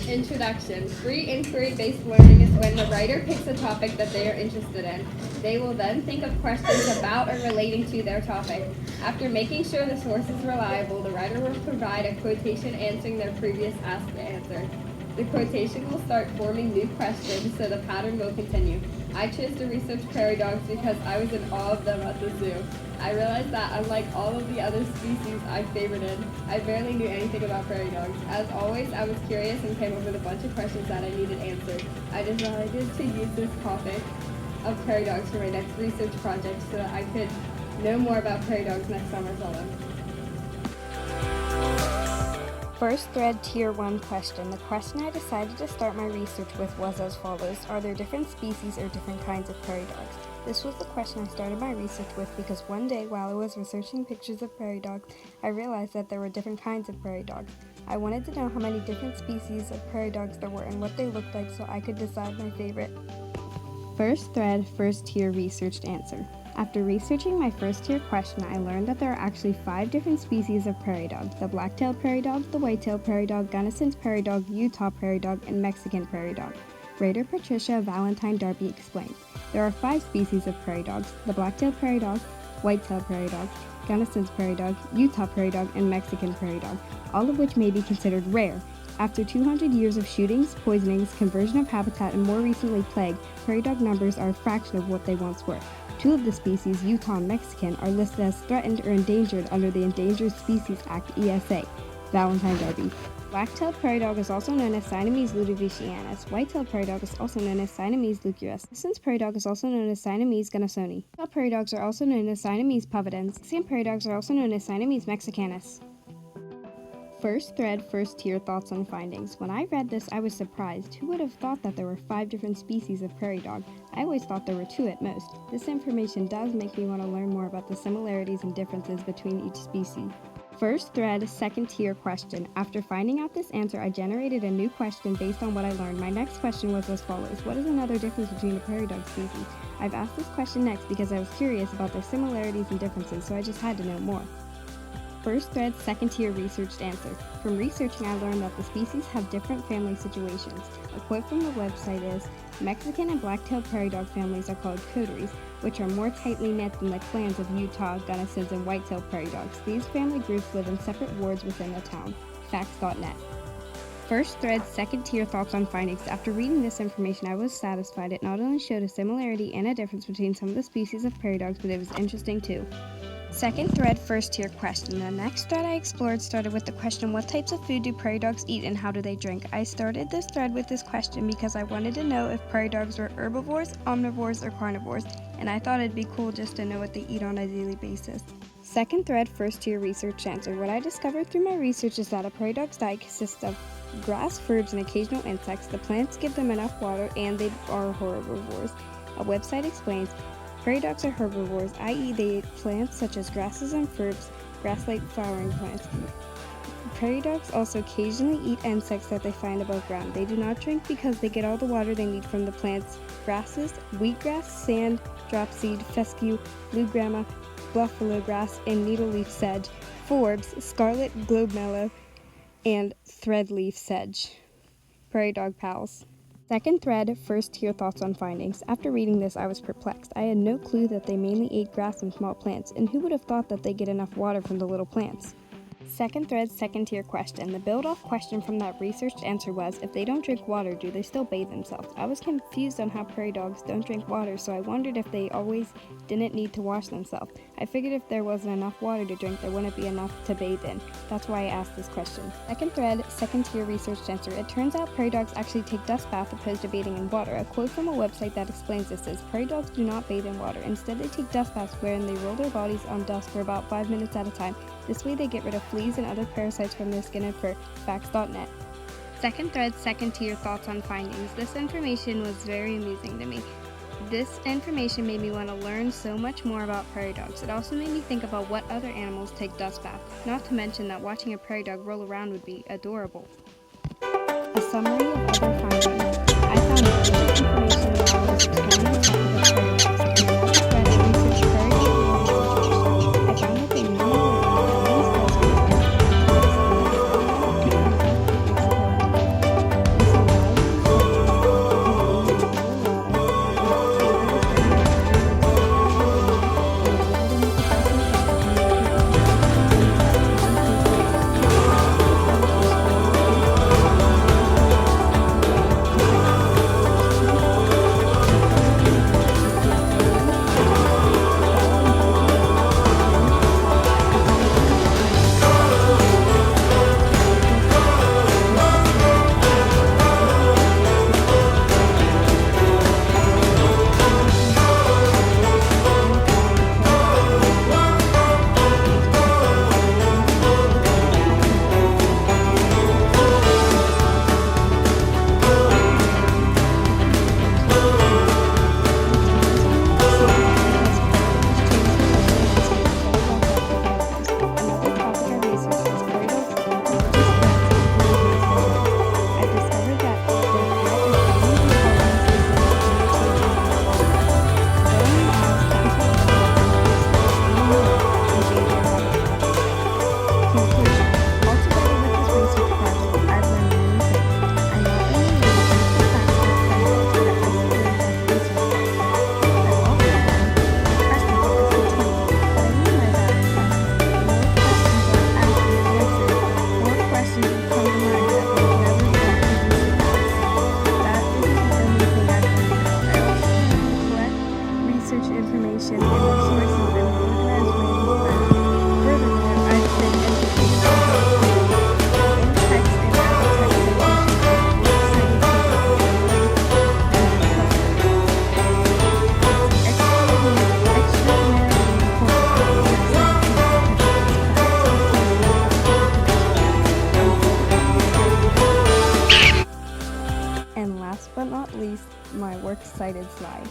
Introduction. Free inquiry-based learning is when the writer picks a topic that they are interested in. They will then think of questions about or relating to their topic. After making sure the source is reliable, the writer will provide a quotation answering their previous asked answer. The quotation will start forming new questions, so the pattern will continue. I chose to research prairie dogs because I was in awe of them at the zoo. I realized that unlike all of the other species I favorited, I barely knew anything about prairie dogs. As always, I was curious and came up with a bunch of questions that I needed answered. I decided to use this topic of prairie dogs for my next research project so that I could know more about prairie dogs next time I saw them. First thread, Tier 1 question. The question I decided to start my research with was as follows. Are there different species or different kinds of prairie dogs? This was the question I started my research with because one day while I was researching pictures of prairie dogs, I realized that there were different kinds of prairie dogs. I wanted to know how many different species of prairie dogs there were and what they looked like so I could decide my favorite. First thread, first tier researched answer. After researching my first tier question, I learned that there are actually 5 different species of prairie dog: the black-tailed prairie dog, the white-tailed prairie dog, Gunnison's prairie dog, Utah prairie dog, and Mexican prairie dog. Writer Patricia Valentine Darby explains, there are 5 species of prairie dogs: the black-tailed prairie dog, white-tailed prairie dog, Gunnison's prairie dog, Utah prairie dog, and Mexican prairie dog, all of which may be considered rare. After 200 years of shootings, poisonings, conversion of habitat, and more recently plague, prairie dog numbers are a fraction of what they once were. 2 of the species, Utah and Mexican, are listed as threatened or endangered under the Endangered Species Act, ESA. Valentine Darby. Black-tailed prairie dog is also known as Siamese ludovicianus. White-tailed prairie dog is also known as Siamese lucurus. Gunnison's prairie dog is also known as Siamese gunnisoni. Utah prairie dogs are also known as Siamese pupidens. Mexican prairie dogs are also known as Siamese mexicanus. First thread, first tier thoughts on findings. When I read this, I was surprised. Who would have thought that there were 5 different species of prairie dog? I always thought there were 2 at most. This information does make me want to learn more about the similarities and differences between each species. First thread, second tier question. After finding out this answer, I generated a new question based on what I learned. My next question was as follows. What is another difference between a prairie dog species? I've asked this question next because I was curious about their similarities and differences, so I just had to know more. First thread, second tier researched answer. From researching, I learned that the species have different family situations. A quote from the website is, Mexican and black-tailed prairie dog families are called coteries, which are more tightly knit than the clans of Utah, Gunnisons, and white-tailed prairie dogs. These family groups live in separate wards within the town. Facts.net. First thread, second tier thoughts on findings. After reading this information, I was satisfied. It not only showed a similarity and a difference between some of the species of prairie dogs, but it was interesting too. Second thread, first tier question. The next thread I explored started with the question, what types of food do prairie dogs eat and how do they drink? I started this thread with this question because I wanted to know if prairie dogs were herbivores, omnivores, or carnivores, and I thought it'd be cool just to know what they eat on a daily basis. Second thread, first tier research answer. What I discovered through my research is that a prairie dog's diet consists of grass, herbs, and occasional insects. The plants give them enough water and they are herbivores. A website explains, prairie dogs are herbivores, i.e. they eat plants such as grasses and herbs, grass-like flowering plants. Prairie dogs also occasionally eat insects that they find above ground. They do not drink because they get all the water they need from the plants, grasses, wheatgrass, sand, dropseed, fescue, blue grama, buffalo grass, and needle-leaf sedge, forbs, scarlet globemallow, and threadleaf sedge. Prairie dog pals. Second thread, first tier thoughts on findings. After reading this, I was perplexed. I had no clue that they mainly ate grass and small plants, and who would have thought that they get enough water from the little plants? Second thread, second tier question. The build-off question from that researched answer was, if they don't drink water, do they still bathe themselves? I was confused on how prairie dogs don't drink water, so I wondered if they always didn't need to wash themselves. I figured if there wasn't enough water to drink, there wouldn't be enough to bathe in. That's why I asked this question. Second thread, second tier researched answer. It turns out prairie dogs actually take dust baths opposed to bathing in water. A quote from a website that explains this is, prairie dogs do not bathe in water. Instead, they take dust baths wherein they roll their bodies on dust for about 5 minutes at a time. This way they get rid of fleas and other parasites from their skin and fur. Facts.net. Second thread, second tier thoughts on findings. This information was very amusing to me. This information made me want to learn so much more about prairie dogs. It also made me think about what other animals take dust baths. Not to mention that watching a prairie dog roll around would be adorable. A summary of other findings. I found important information while I was exploring the topic of prairie dogs. In another thread, I researched prairie dog rolling. I found that they normally live in the mountains, deserts, and Conclusion. Altogether with this research project, I've learned many things. I not only knew the basic facts of paradox, but I also learned how to research them. I've also learned that questions are continuous. What I mean by that is that the more questions are asked and answered, more questions will come to mind that we've never been previously asked. That isn't the only thing I've learned though. I also learned how to collect research information and resources in an organized way with math. Furthermore, I've been educated on how to create in-text and out-of-text citations with works cited people in real life and in trustworthy. It's extraordinarily important to have works cited people because it is perhaps the key to public information. And last but not least, my works cited slide.